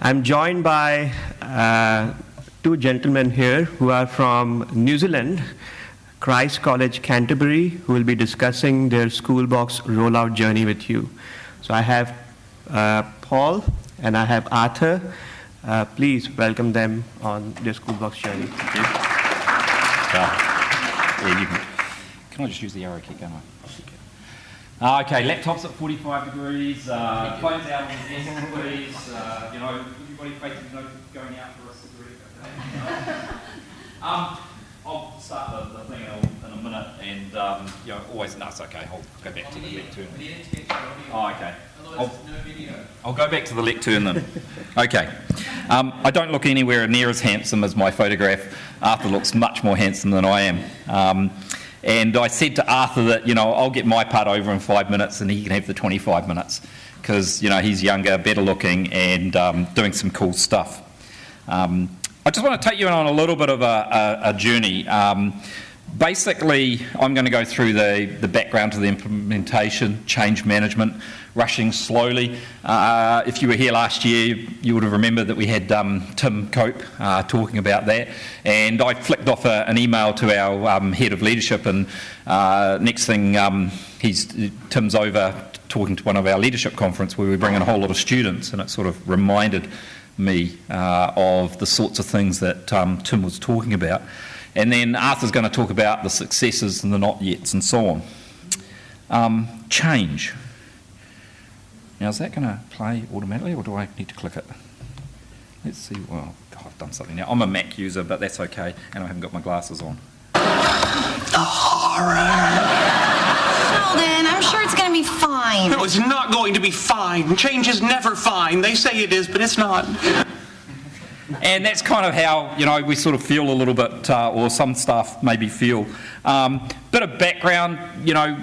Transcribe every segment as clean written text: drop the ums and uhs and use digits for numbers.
I'm joined by two gentlemen here who are from New Zealand, Christ College, Canterbury, who will be discussing their Schoolbox rollout journey with you. So I have Paul and I have Arthur. Please welcome them on their Schoolbox journey. Thank you. Can I just use the arrow key, can't I? Okay, laptops at 45 degrees, phones out on the desk, please. Everybody facing going out for a cigarette. I'll start the thing in a minute, and always, no, it's okay. I'll go back to the lectern. Oh, okay. I'll go back to the lectern then. Okay. I don't look anywhere near as handsome as my photograph. Arthur looks much more handsome than I am. And I said to Arthur that, I'll get my part over in 5 minutes and he can have the 25 minutes because, he's younger, better looking and doing some cool stuff. I just want to take you on a little bit of a journey. Basically, I'm going to go through the background to the implementation, change management, rushing slowly. If you were here last year, you would have remembered that we had Tim Cope talking about that. And I flicked off an email to our head of leadership, and next thing, Tim's over talking to one of our leadership conference where we bring in a whole lot of students, and it sort of reminded me of the sorts of things that Tim was talking about. And then Arthur's going to talk about the successes and the not-yets and so on. Change. Now, is that going to play automatically, or do I need to click it? Let's see. Well, I've done something now. I'm a Mac user, but that's okay, and I haven't got my glasses on. The horror. Sheldon, I'm sure it's going to be fine. No, it's not going to be fine. Change is never fine. They say it is, but it's not. And that's kind of how, we sort of feel a little bit, or some staff maybe feel. Bit of background,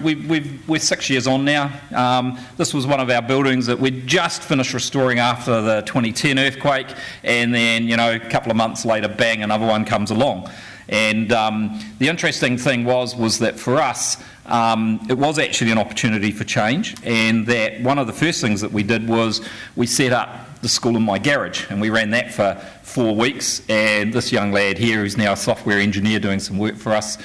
we're 6 years on now. This was one of our buildings that we'd just finished restoring after the 2010 earthquake, and then, a couple of months later, bang, another one comes along. And the interesting thing was that for us, it was actually an opportunity for change, and that one of the first things that we did was we set up the school in my garage, and we ran that for 4 weeks. And this young lad here, who's now a software engineer doing some work for us,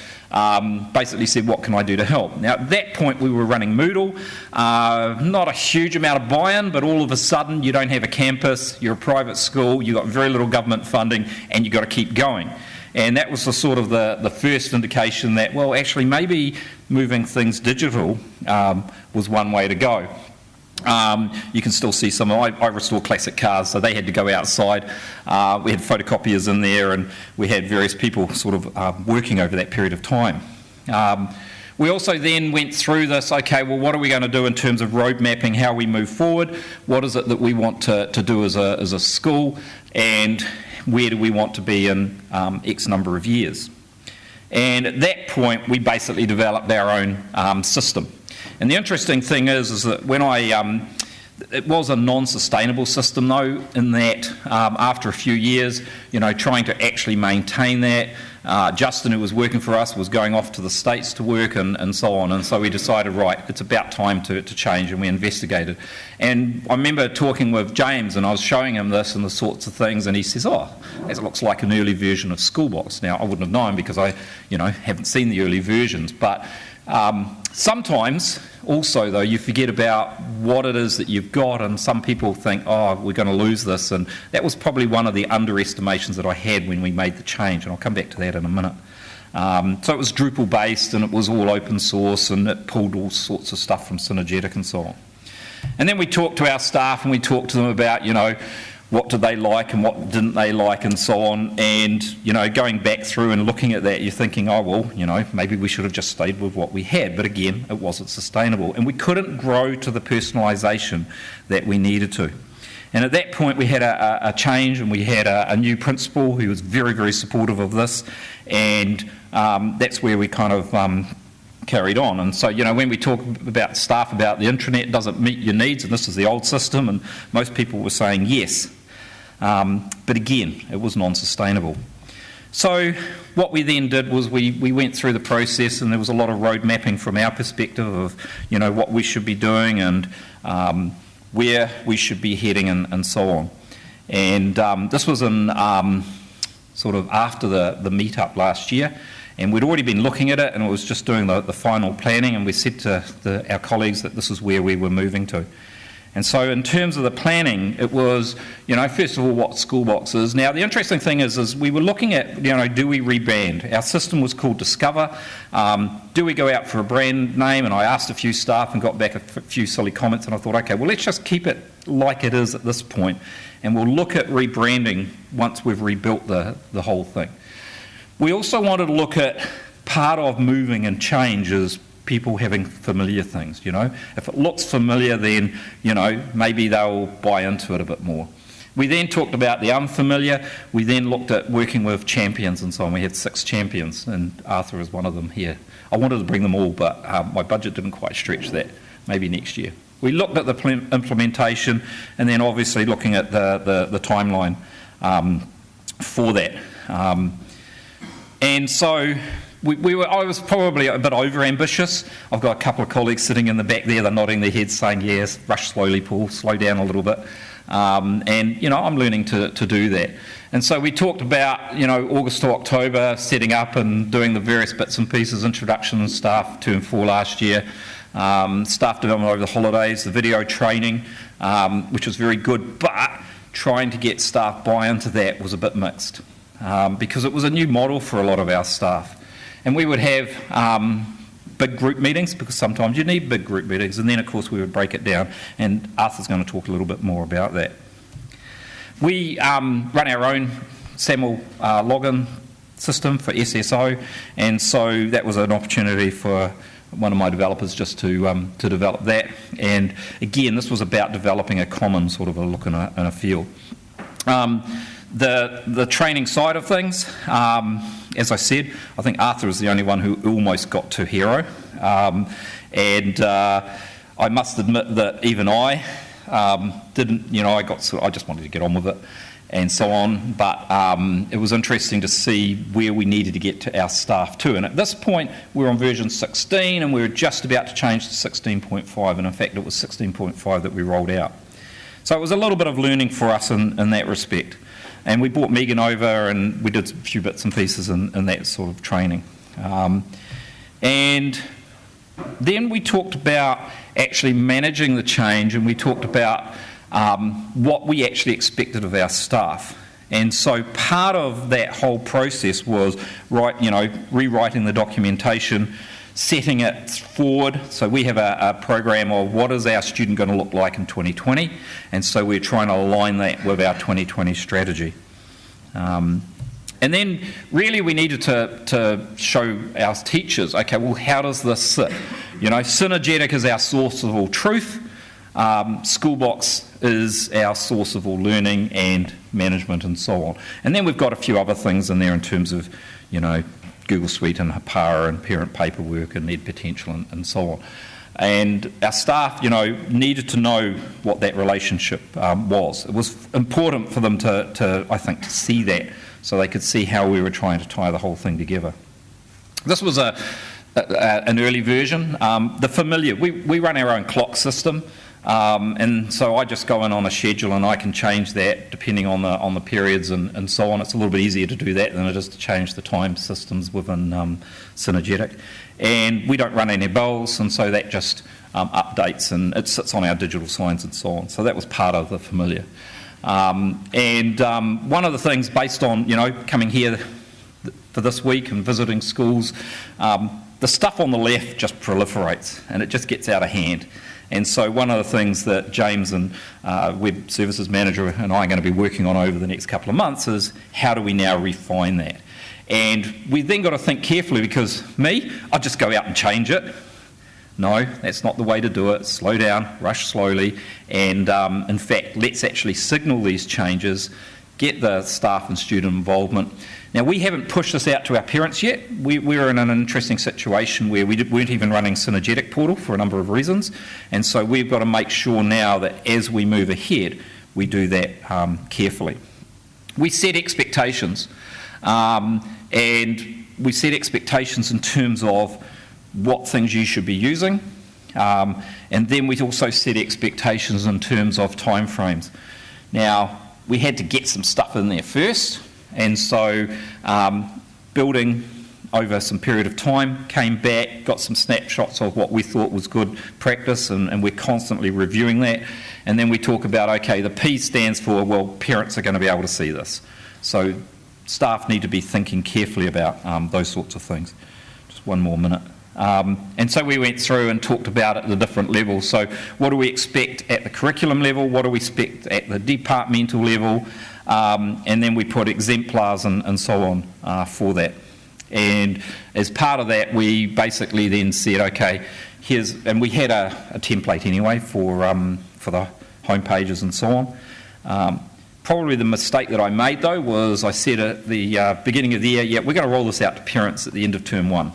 basically said, what can I do to help? Now, at that point, we were running Moodle, not a huge amount of buy-in, but all of a sudden, you don't have a campus, you're a private school, you've got very little government funding, and you've got to keep going. And that was the sort of the first indication that, well, actually, maybe moving things digital was one way to go. You can still see some. I restore classic cars, so they had to go outside. We had photocopiers in there, and we had various people sort of working over that period of time. We also then went through this, okay, well, what are we going to do in terms of road mapping, how we move forward, what is it that we want to do as a school, and where do we want to be in X number of years. And at that point, we basically developed our own system. And the interesting thing is that when it was a non-sustainable system though, in that after a few years, trying to actually maintain that, Justin, who was working for us, was going off to the States to work and so on. And so we decided, right, it's about time to change, and we investigated. And I remember talking with James, and I was showing him this and the sorts of things, and he says, oh, that looks like an early version of Schoolbox. Now, I wouldn't have known because I, haven't seen the early versions, but sometimes also though you forget about what it is that you've got, and some people think, oh, we're going to lose this, and that was probably one of the underestimations that I had when we made the change, and I'll come back to that in a minute. So it was Drupal based, and it was all open source, and it pulled all sorts of stuff from Synergetic and so on. And then we talked to our staff, and we talked to them about, what did they like and what didn't they like and so on. And, going back through and looking at that, you're thinking, oh, well, maybe we should have just stayed with what we had. But again, it wasn't sustainable. And we couldn't grow to the personalisation that we needed to. And at that point, we had a change, and we had a new principal who was very, very supportive of this. And that's where we kind of carried on. And so, when we talk about staff about the intranet doesn't meet your needs, and this is the old system, and most people were saying yes. But again, it was non-sustainable. So what we then did was we went through the process, and there was a lot of road mapping from our perspective of, what we should be doing and where we should be heading and so on. And this was in sort of after the meetup last year, and we'd already been looking at it, and it was just doing the final planning, and we said to our colleagues that this is where we were moving to. And so in terms of the planning, it was, first of all, what Schoolbox is. Now, the interesting thing is we were looking at, do we rebrand? Our system was called Discover. Do we go out for a brand name? And I asked a few staff and got back a few silly comments, and I thought, okay, well, let's just keep it like it is at this point, and we'll look at rebranding once we've rebuilt the whole thing. We also wanted to look at part of moving and change is people having familiar things, If it looks familiar, then, maybe they'll buy into it a bit more. We then talked about the unfamiliar. We then looked at working with champions and so on. We had 6 champions, and Arthur is one of them here. I wanted to bring them all, but my budget didn't quite stretch that. Maybe next year. We looked at the implementation, and then obviously looking at the timeline for that. And so I was probably a bit over-ambitious. I've got a couple of colleagues sitting in the back there, they're nodding their heads saying, yes, rush slowly, Paul, slow down a little bit. And, I'm learning to do that. And so we talked about, August to October, setting up and doing the various bits and pieces, introduction and staff, Term 4 last year, staff development over the holidays, the video training, which was very good, but trying to get staff buy into that was a bit mixed because it was a new model for a lot of our staff. And we would have big group meetings, because sometimes you need big group meetings, and then of course we would break it down, and Arthur's going to talk a little bit more about that. We run our own SAML login system for SSO, and so that was an opportunity for one of my developers just to develop that. And again, this was about developing a common sort of a look and a feel. The training side of things, as I said, I think Arthur is the only one who almost got to Hero, and I must admit that even I didn't, I just wanted to get on with it and so on, but it was interesting to see where we needed to get to our staff too. And at this point, we're on version 16, and we were just about to change to 16.5, and in fact, it was 16.5 that we rolled out. So it was a little bit of learning for us in that respect. And we brought Megan over, and we did a few bits and pieces in that sort of training. And then we talked about actually managing the change, and we talked about what we actually expected of our staff. And so part of that whole process was rewriting the documentation, setting it forward. So we have a program of what is our student going to look like in 2020, and so we're trying to align that with our 2020 strategy. And then really we needed to show our teachers, okay, well, how does this sit? Synergetic is our source of all truth. Schoolbox is our source of all learning and management and so on. And then we've got a few other things in there in terms of, Google Suite and HAPARA and parent paperwork and need potential and so on. And our staff, needed to know what that relationship was. It was important for them to, I think, to see that so they could see how we were trying to tie the whole thing together. This was an early version. The familiar, we run our own clock system. And so I just go in on a schedule, and I can change that depending on the periods and so on. It's a little bit easier to do that than it is to change the time systems within Synergetic. And we don't run any bells, and so that just updates, and it sits on our digital signs and so on. So that was part of the familiar. And one of the things based on, coming here for this week and visiting schools, the stuff on the left just proliferates, and it just gets out of hand. And so one of the things that James and Web Services Manager and I are going to be working on over the next couple of months is how do we now refine that? And we then got to think carefully, because I'll just go out and change it. No, that's not the way to do it. Slow down, rush slowly, and in fact, let's actually signal these changes, get the staff and student involvement. Now, we haven't pushed this out to our parents yet. We're in an interesting situation where we weren't even running Synergetic Portal for a number of reasons, and so we've got to make sure now that as we move ahead, we do that carefully. We set expectations, and we set expectations in terms of what things you should be using, and then we also set expectations in terms of timeframes. Now, we had to get some stuff in there first, and so building over some period of time, came back, got some snapshots of what we thought was good practice, and we're constantly reviewing that. And then we talk about, okay, the P stands for, well, parents are going to be able to see this. So staff need to be thinking carefully about those sorts of things. Just one more minute. And so we went through and talked about it at the different levels. So what do we expect at the curriculum level? What do we expect at the departmental level? And then we put exemplars and so on for that. And as part of that, we basically then said, okay, and we had a template anyway for the home pages and so on. Probably the mistake that I made, though, was I said at the beginning of the year, yeah, we're going to roll this out to parents at the end of term 1.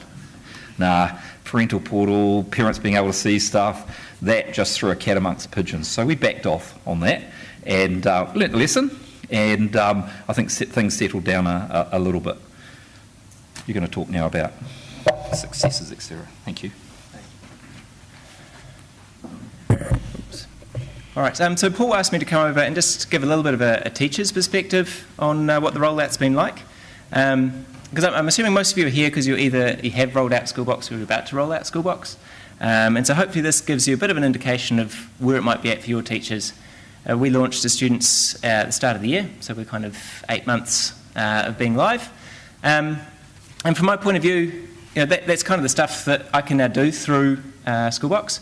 Nah, parental portal, parents being able to see stuff, that just threw a cat amongst the pigeons. So we backed off on that and learnt a lesson, and I think things settled down a little bit. You're going to talk now about successes, etc. Thank you. Oops. All right, so Paul asked me to come over and just give a little bit of a teacher's perspective on what the rollout's been like. Because I'm assuming most of you are here because you have rolled out Schoolbox or you're about to roll out Schoolbox. And so hopefully this gives you a bit of an indication of where it might be at for your teachers. We launched to students at the start of the year, so we're kind of 8 months of being live. And from my point of view, that's kind of the stuff that I can now do through Schoolbox.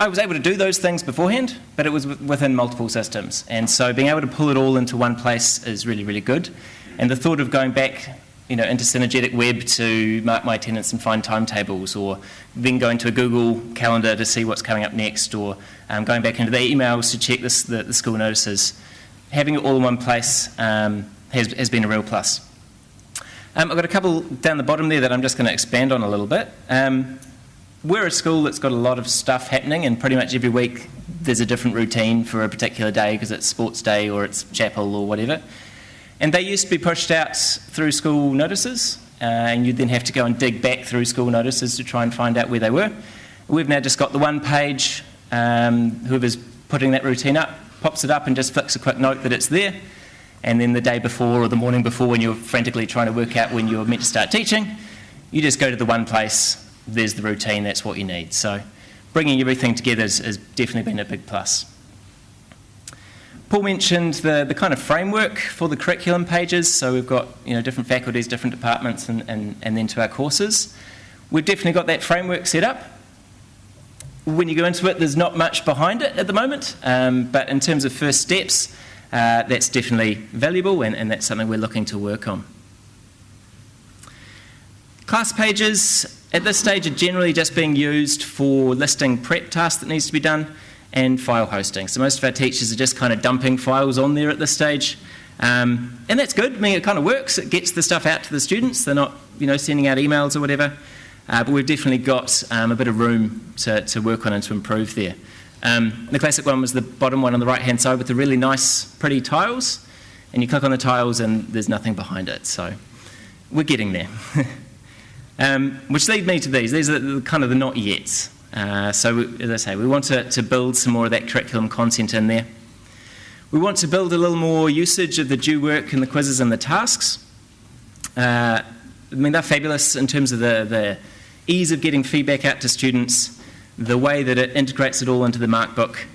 I was able to do those things beforehand, but it was within multiple systems. And so being able to pull it all into one place is really, really good. And the thought of going back into Synergetic Web to mark my attendance and find timetables, or then going to a Google Calendar to see what's coming up next, or going back into the emails to check the school notices, having it all in one place has been a real plus. I've got a couple down the bottom there that I'm just going to expand on a little bit. We're a school that's got a lot of stuff happening, and pretty much every week there's a different routine for a particular day because it's sports day or it's chapel or whatever. And they used to be pushed out through school notices, and you'd then have to go and dig back through school notices to try and find out where they were. We've now just got the one page, whoever's putting that routine up, pops it up and just flicks a quick note that it's there. And then the day before or the morning before, when you're frantically trying to work out when you're meant to start teaching, you just go to the one place, there's the routine, that's what you need. So bringing everything together has definitely been a big plus. Paul mentioned the kind of framework for the curriculum pages. So we've got different faculties, different departments, and then to our courses. We've definitely got that framework set up. When you go into it, there's not much behind it at the moment, but in terms of first steps, that's definitely valuable, and that's something we're looking to work on. Class pages at this stage are generally just being used for listing prep tasks that needs to be done and file hosting. So most of our teachers are just kind of dumping files on there at this stage. And that's good. I mean, it kind of works. It gets the stuff out to the students. They're not sending out emails or whatever. But we've definitely got a bit of room to work on and to improve there. The classic one was the bottom one on the right-hand side with the really nice, pretty tiles. And you click on the tiles and there's nothing behind it. So we're getting there. Which lead me to these. These are the kind of the not yets. So as I say, we want to build some more of that curriculum content in there. We want to build a little more usage of the due work and the quizzes and the tasks. I mean, they're fabulous in terms of the ease of getting feedback out to students, the way that it integrates it all into the mark book.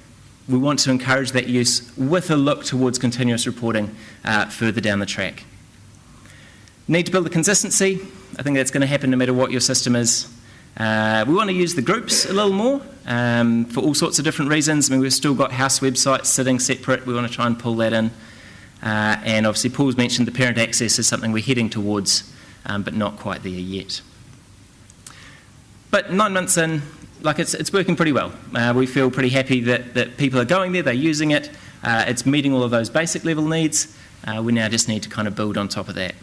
We want to encourage that use with a look towards continuous reporting further down the track. Need to build the consistency. I think that's going to happen no matter what your system is. We want to use the groups a little more for all sorts of different reasons. I mean, we've still got house websites sitting separate. We want to try and pull that in. And obviously, Paul's mentioned the parent access is something we're heading towards, but not quite there yet. But 9 months in, it's working pretty well. We feel pretty happy that people are going there, they're using it, it's meeting all of those basic level needs. We now just need to kind of build on top of that.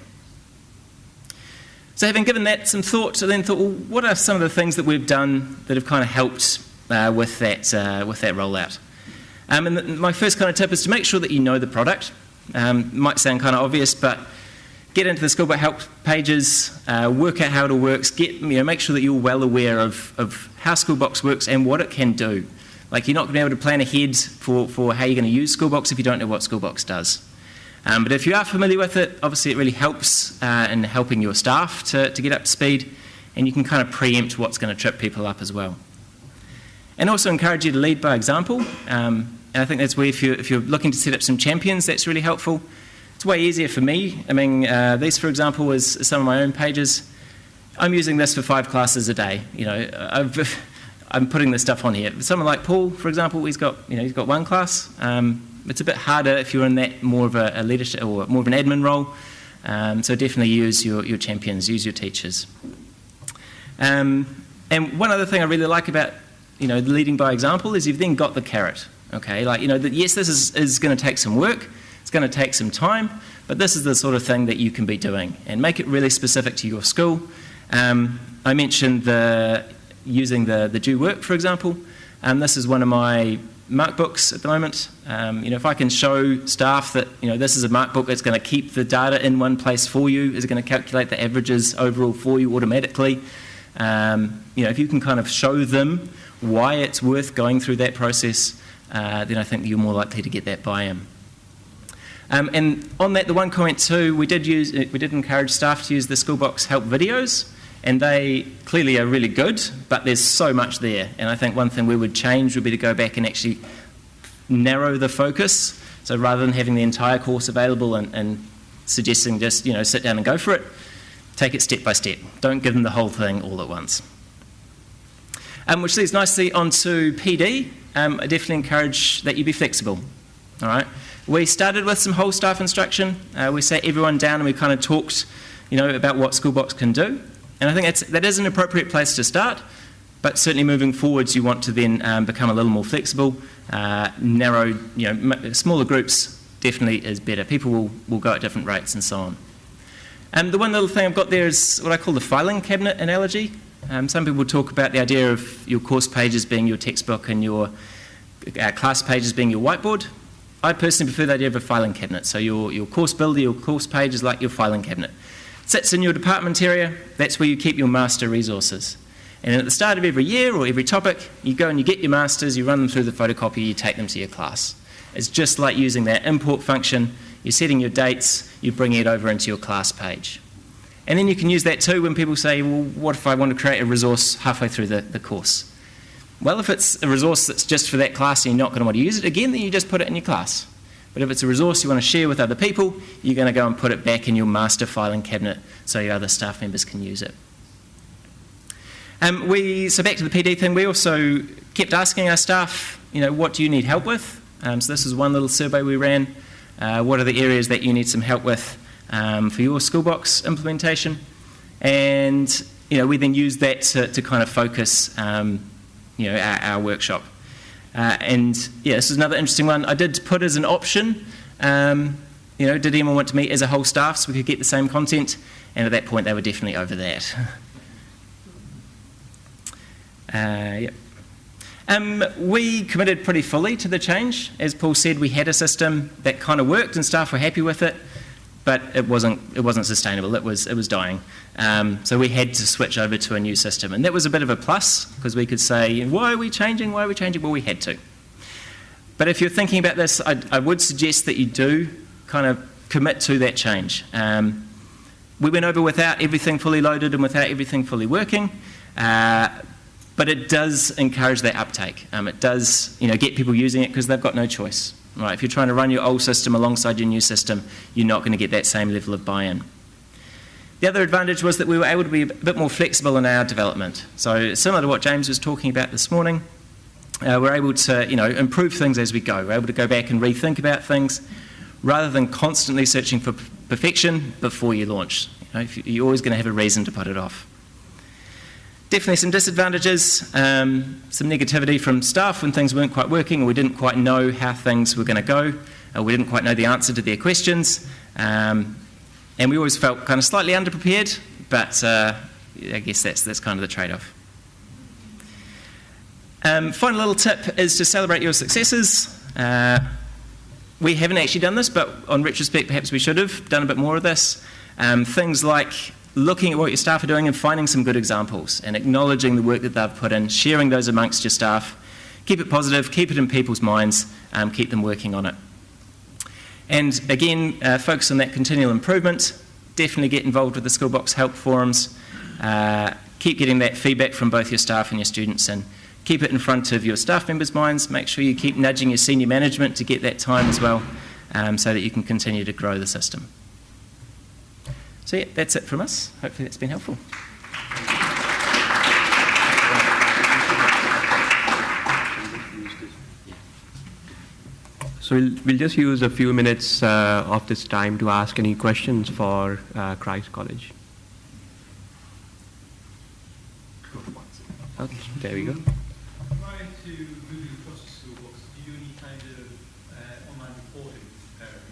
So having given that some thought, I then thought, well, what are some of the things that we've done that have kind of helped with that rollout? And my first kind of tip is to make sure that you know the product. Might sound kind of obvious, but get into the Schoolbox help pages, work out how it all works, make sure that you're well aware of how Schoolbox works and what it can do. Like, you're not going to be able to plan ahead for how you're going to use Schoolbox if you don't know what Schoolbox does. But if you are familiar with it, obviously it really helps in helping your staff to get up to speed, and you can kind of preempt what's going to trip people up as well. And also encourage you to lead by example. And I think that's where if you're looking to set up some champions, that's really helpful. It's way easier for me. I mean, these, for example, is some of my own pages. I'm using this for 5 classes a day. You know, I'm putting this stuff on here. Someone like Paul, for example, he's got 1 class. It's a bit harder if you're in that more of a leadership or more of an admin role. So definitely use your champions, use your teachers. And one other thing I really like about leading by example is you've then got the carrot. Okay, like yes, this is going to take some work. It's going to take some time, but this is the sort of thing that you can be doing, and make it really specific to your school. I mentioned using the due work, for example. This is one of my mark books at the moment. If I can show staff that this is a mark book that's going to keep the data in one place for you, is going to calculate the averages overall for you automatically. If you can kind of show them why it's worth going through that process, then I think you're more likely to get that buy-in. And on that, the one comment too, we did encourage staff to use the Schoolbox help videos, and they clearly are really good, but there's so much there. And I think one thing we would change would be to go back and actually narrow the focus. So rather than having the entire course available and suggesting just sit down and go for it, take it step by step. Don't give them the whole thing all at once. Which leads nicely onto PD. I definitely encourage that you be flexible. All right. We started with some whole staff instruction. We sat everyone down and we kind of talked, about what Schoolbox can do. And I think that is an appropriate place to start. But certainly moving forwards, you want to then become a little more flexible. Narrow, smaller groups definitely is better. People will go at different rates and so on. The one little thing I've got there is what I call the filing cabinet analogy. Some people talk about the idea of your course pages being your textbook and your class pages being your whiteboard. I personally prefer the idea of a filing cabinet. So your course builder, your course page is like your filing cabinet. It sits in your department area. That's where you keep your master resources. And at the start of every year or every topic, you go and you get your masters, you run them through the photocopier, you take them to your class. It's just like using that import function. You're setting your dates, you're bringing it over into your class page. And then you can use that too when people say, well, what if I want to create a resource halfway through the course? Well, if it's a resource that's just for that class and you're not going to want to use it again, then you just put it in your class. But if it's a resource you want to share with other people, you're going to go and put it back in your master filing cabinet so your other staff members can use it. So back to the PD thing, we also kept asking our staff, what do you need help with? So this is one little survey we ran. What are the areas that you need some help with for your Schoolbox implementation? And we then use that to kind of focus our workshop. This is another interesting one. I did put as an option, did anyone want to meet as a whole staff so we could get the same content? And at that point, they were definitely over that. We committed pretty fully to the change. As Paul said, we had a system that kind of worked and staff were happy with it, but it wasn't sustainable. It was dying. So we had to switch over to a new system, and that was a bit of a plus because we could say, why are we changing? Well, we had to. But if you're thinking about this, I would suggest that you do kind of commit to that change. We went over without everything fully loaded and without everything fully working. But it does encourage that uptake. It does, get people using it because they've got no choice. Right? If you're trying to run your old system alongside your new system, you're not going to get that same level of buy-in. The other advantage was that we were able to be a bit more flexible in our development. So similar to what James was talking about this morning, we're able to, improve things as we go. We're able to go back and rethink about things rather than constantly searching for perfection before you launch. You're always going to have a reason to put it off. Definitely some disadvantages, some negativity from staff when things weren't quite working or we didn't quite know how things were going to go, or we didn't quite know the answer to their questions, and we always felt kind of slightly underprepared, but I guess that's kind of the trade-off. Final little tip is to celebrate your successes. We haven't actually done this, but on retrospect perhaps we should have done a bit more of this. Things like looking at what your staff are doing and finding some good examples and acknowledging the work that they've put in, sharing those amongst your staff. Keep it positive, keep it in people's minds, keep them working on it. And again, focus on that continual improvement. Definitely get involved with the Schoolbox help forums. Keep getting that feedback from both your staff and your students, and keep it in front of your staff members' minds. Make sure you keep nudging your senior management to get that time as well, so that you can continue to grow the system. So yeah, that's it from us. Hopefully that's been helpful. So we'll just use a few minutes of this time to ask any questions for Christ College. Okay, there we go. Prior to moving across to Schoolbox, do you do any kind of online reporting for parents?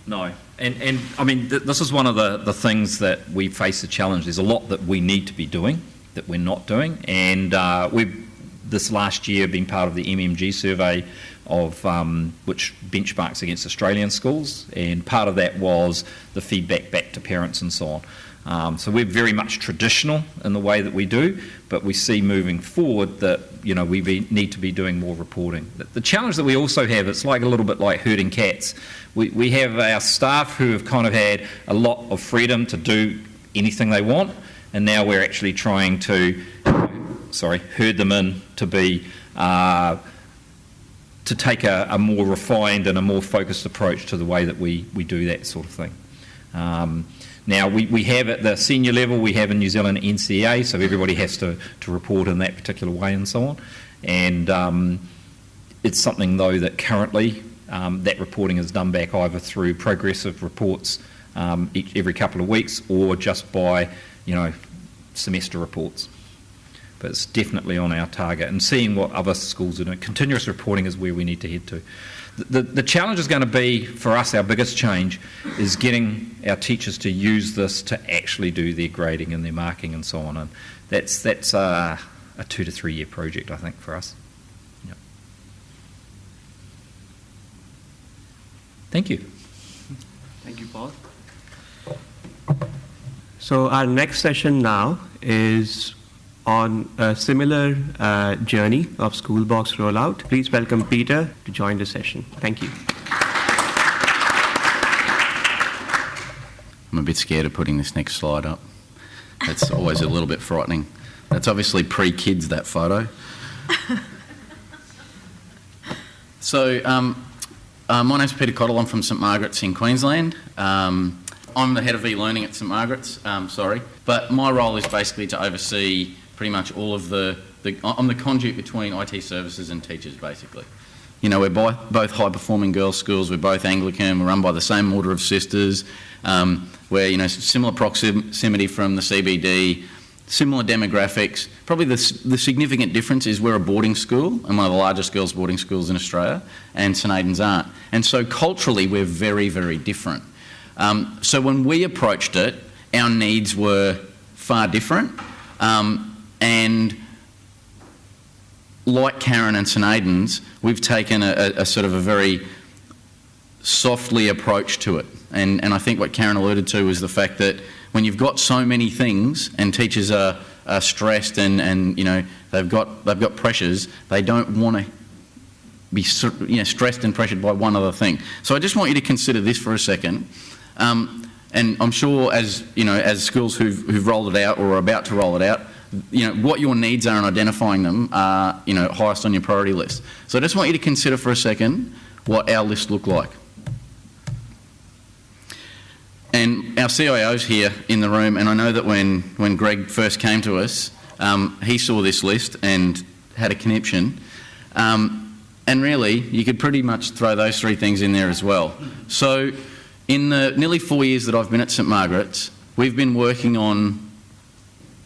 No, and I mean, this is one of the things that we face a challenge. There's a lot that we need to be doing that we're not doing, and we've this last year been part of the MMG survey of which benchmarks against Australian schools, and part of that was the feedback back to parents and so on. So we're very much traditional in the way that we do, but we see moving forward that we need to be doing more reporting. The challenge that we also have, it's like a little bit like herding cats. We have our staff who have kind of had a lot of freedom to do anything they want, and now we're actually trying to herd them in to be to take a more refined and a more focused approach to the way that we do that sort of thing. Now, we have at the senior level, we have in New Zealand NCA, so everybody has to report in that particular way and so on. And it's something, though, that currently that reporting is done back either through progressive reports every couple of weeks or just by, semester reports. But it's definitely on our target, and seeing what other schools are doing. Continuous reporting is where we need to head to. The challenge is going to be, for us, our biggest change is getting our teachers to use this to actually do their grading and their marking and so on. And that's a 2 to 3 year project, I think, for us. Yep. Thank you. Thank you, Paul. So our next session now is on a similar journey of Schoolbox Rollout. Please welcome Peter to join the session. Thank you. I'm a bit scared of putting this next slide up. That's always a little bit frightening. That's obviously pre-kids, that photo. So, my name's Peter Cottle. I'm from St Margaret's in Queensland. I'm the head of elearning at St Margaret's, But my role is basically to oversee pretty much all of I'm the conduit between IT services and teachers, basically. We're both high-performing girls' schools. We're both Anglican. We're run by the same order of sisters. We're, similar proximity from the CBD, similar demographics. Probably the significant difference is we're a boarding school and one of the largest girls' boarding schools in Australia, and St Aidan's aren't. And so culturally, we're very, very different. So when we approached it, our needs were far different. And like Karen and St Aidan's, we've taken a sort of a very softly approach to it. And I think what Karen alluded to was the fact that when you've got so many things and teachers are stressed and they've got pressures, they don't want to be stressed and pressured by one other thing. So I just want you to consider this for a second. And I'm sure as schools who've rolled it out or are about to roll it out, what your needs are and identifying them are, highest on your priority list. So I just want you to consider for a second what our list looked like. And our CIO's here in the room, and I know that when Greg first came to us, he saw this list and had a conniption. And really, you could pretty much throw those three things in there as well. So in the nearly 4 years that I've been at St Margaret's, we've been working on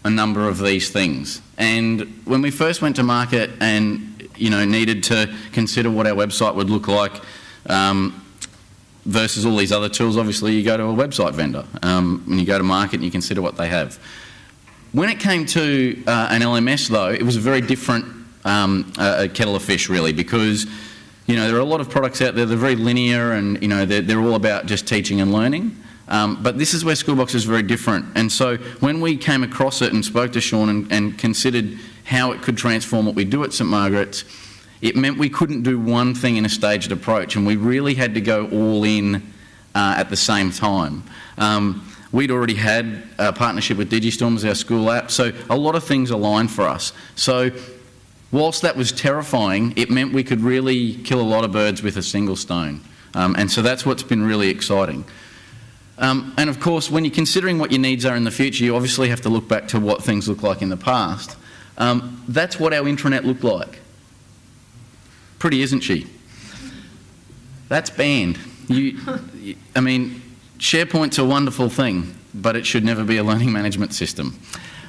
a number of these things. And when we first went to market and needed to consider what our website would look like versus all these other tools, obviously you go to a website vendor. When you go to market and you consider what they have. When it came to an LMS though, it was a very different kettle of fish really, because there are a lot of products out there that are very linear and they're all about just teaching and learning. But this is where Schoolbox is very different. And so when we came across it and spoke to Sean and considered how it could transform what we do at St Margaret's, it meant we couldn't do one thing in a staged approach, and we really had to go all in at the same time. We'd already had a partnership with Digistorm as our school app, so a lot of things aligned for us. So whilst that was terrifying, it meant we could really kill a lot of birds with a single stone. And so that's what's been really exciting. And of course, when you're considering what your needs are in the future, you obviously have to look back to what things look like in the past. That's what our intranet looked like. Pretty, isn't she? That's banned. I mean, SharePoint's a wonderful thing, but it should never be a learning management system.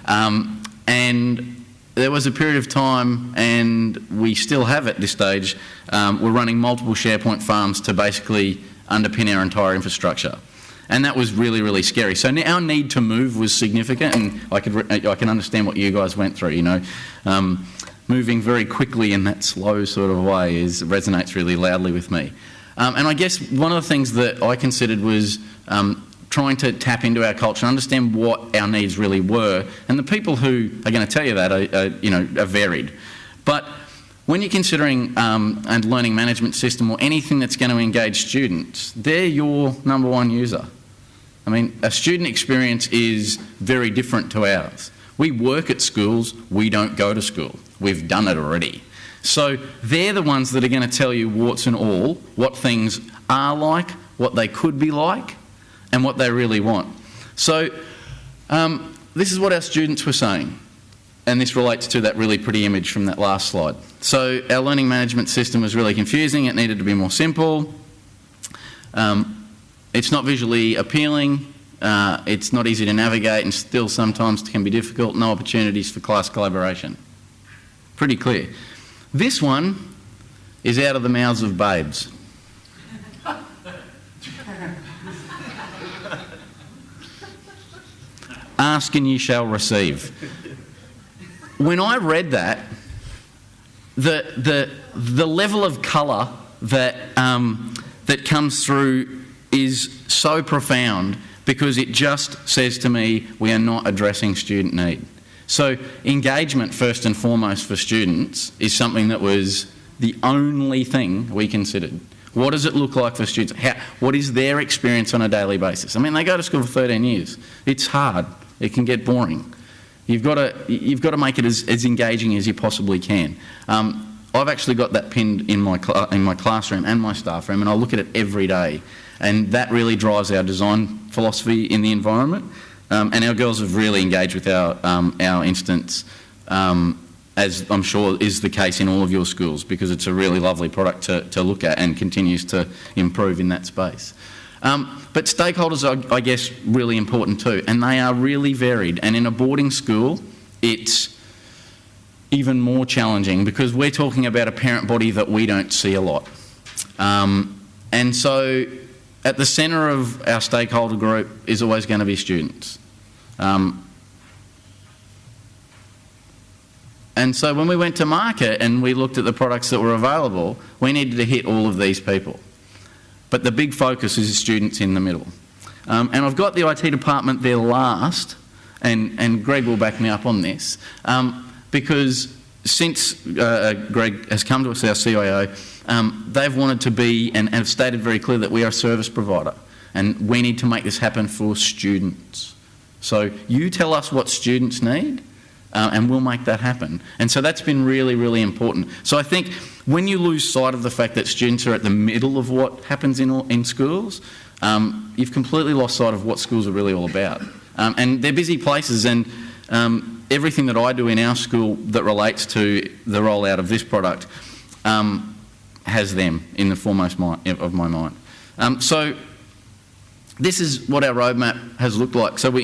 And there was a period of time, and we still have at this stage, we're running multiple SharePoint farms to basically underpin our entire infrastructure. And that was really, really scary. So our need to move was significant, and I can understand what you guys went through, you know. Moving very quickly in that slow sort of way resonates really loudly with me. And I guess one of the things that I considered was trying to tap into our culture and understand what our needs really were. And the people who are going to tell you that are varied. But when you're considering a learning management system or anything that's going to engage students, they're your number one user. I mean, a student experience is very different to ours. We work at schools, we don't go to school. We've done it already. So they're the ones that are going to tell you warts and all, what things are like, what they could be like, and what they really want. So this is what our students were saying, and this relates to that really pretty image from that last slide. So our learning management system was really confusing. It needed to be more simple. It's not visually appealing. It's not easy to navigate, and still sometimes can be difficult. No opportunities for class collaboration. Pretty clear. This one is out of the mouths of babes. Ask and ye shall receive. When I read that, the level of colour that that comes through is so profound, because it just says to me, we are not addressing student need. So engagement, first and foremost for students, is something that was the only thing we considered. What does it look like for students? What is their experience on a daily basis? I mean, they go to school for 13 years. It's hard. It can get boring. You've got to make it as engaging as you possibly can. I've actually got that pinned in my classroom and my staff room, and I look at it every day. And that really drives our design philosophy in the environment. And our girls have really engaged with our instance, as I'm sure is the case in all of your schools, because it's a really lovely product to look at and continues to improve in that space. But stakeholders are, I guess, really important too, and they are really varied. And in a boarding school, it's even more challenging, because we're talking about a parent body that we don't see a lot. And so at the centre of our stakeholder group is always going to be students. And so when we went to market and we looked at the products that were available, we needed to hit all of these people. But the big focus is students in the middle. And I've got the IT department there last, and Greg will back me up on this, because since Greg has come to us, our CIO, they've wanted to be, and have stated very clear, that we are a service provider, and we need to make this happen for students. So you tell us what students need, and we'll make that happen. And so that's been really, really important. So I think when you lose sight of the fact that students are at the middle of what happens in schools, you've completely lost sight of what schools are really all about. And they're busy places, and everything that I do in our school that relates to the rollout of this product has them in the foremost of my mind. So this is what our roadmap has looked like. So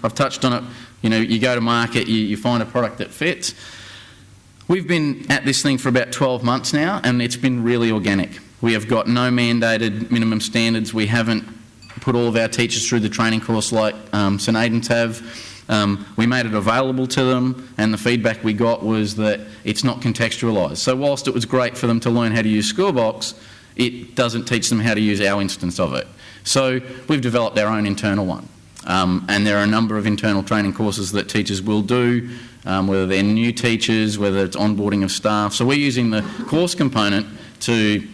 I've touched on it. You go to market, you find a product that fits. We've been at this thing for about 12 months now, and it's been really organic. We have got no mandated minimum standards. We haven't put all of our teachers through the training course like St Aidan's have. We made it available to them, and the feedback we got was that it's not contextualised. So whilst it was great for them to learn how to use Schoolbox, it doesn't teach them how to use our instance of it. So we've developed our own internal one. And there are a number of internal training courses that teachers will do, whether they're new teachers, whether it's onboarding of staff. So we're using the course component to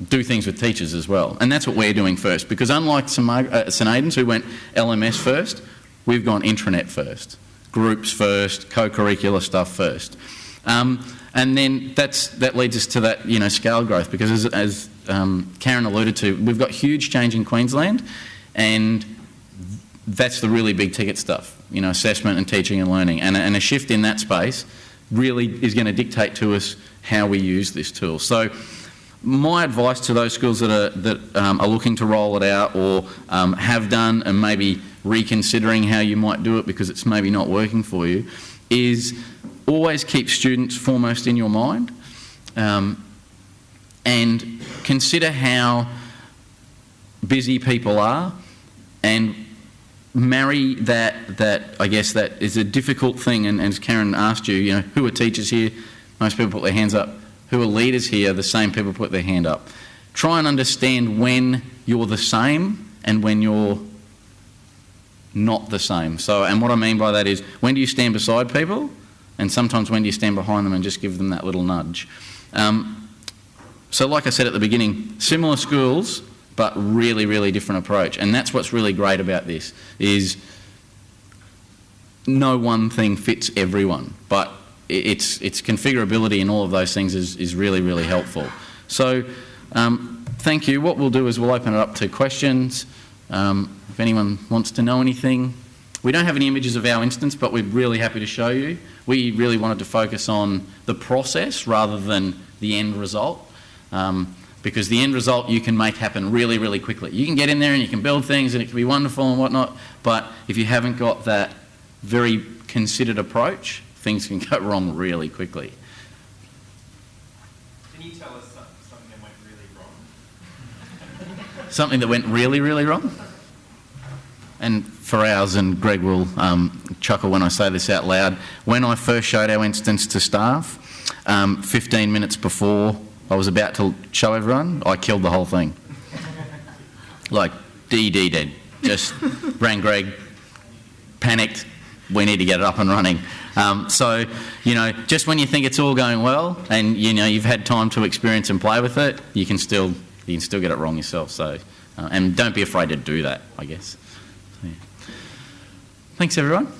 do things with teachers as well. And that's what we're doing first, because unlike St Aidan's, who went LMS first, we've gone intranet first, groups first, co-curricular stuff first. And then that leads us to that, scale growth, because as Karen alluded to, we've got huge change in Queensland, and that's the really big ticket stuff, assessment and teaching and learning. And a shift in that space really is going to dictate to us how we use this tool. So my advice to those schools that are looking to roll it out, or have done and maybe reconsidering how you might do it because it's maybe not working for you, is always keep students foremost in your mind, and consider how busy people are, and marry that I guess that is a difficult thing. And as Karen asked you, who are teachers here? Most people put their hands up. Who are leaders here? The same people put their hand up. Try and understand when you're the same and when you're not the same. And what I mean by that is, when do you stand beside people? And sometimes when do you stand behind them and just give them that little nudge? So like I said at the beginning, similar schools, but really, really different approach. And that's what's really great about this, is no one thing fits everyone, but its configurability and all of those things is really, really helpful. So thank you. What we'll do is we'll open it up to questions. If anyone wants to know anything. We don't have any images of our instance, but we're really happy to show you. We really wanted to focus on the process rather than the end result, because the end result you can make happen really, really quickly. You can get in there and you can build things and it can be wonderful and whatnot, but if you haven't got that very considered approach, things can go wrong really quickly. Can you tell us something that went really wrong? Something that went really, really wrong? And for ours, and Greg will chuckle when I say this out loud, when I first showed our instance to staff, 15 minutes before I was about to show everyone, I killed the whole thing. Like, dead. Just rang Greg, panicked, we need to get it up and running. So, just when you think it's all going well and, you've had time to experience and play with it, you can still get it wrong yourself. So, and don't be afraid to do that, I guess. So, yeah. Thanks, everyone.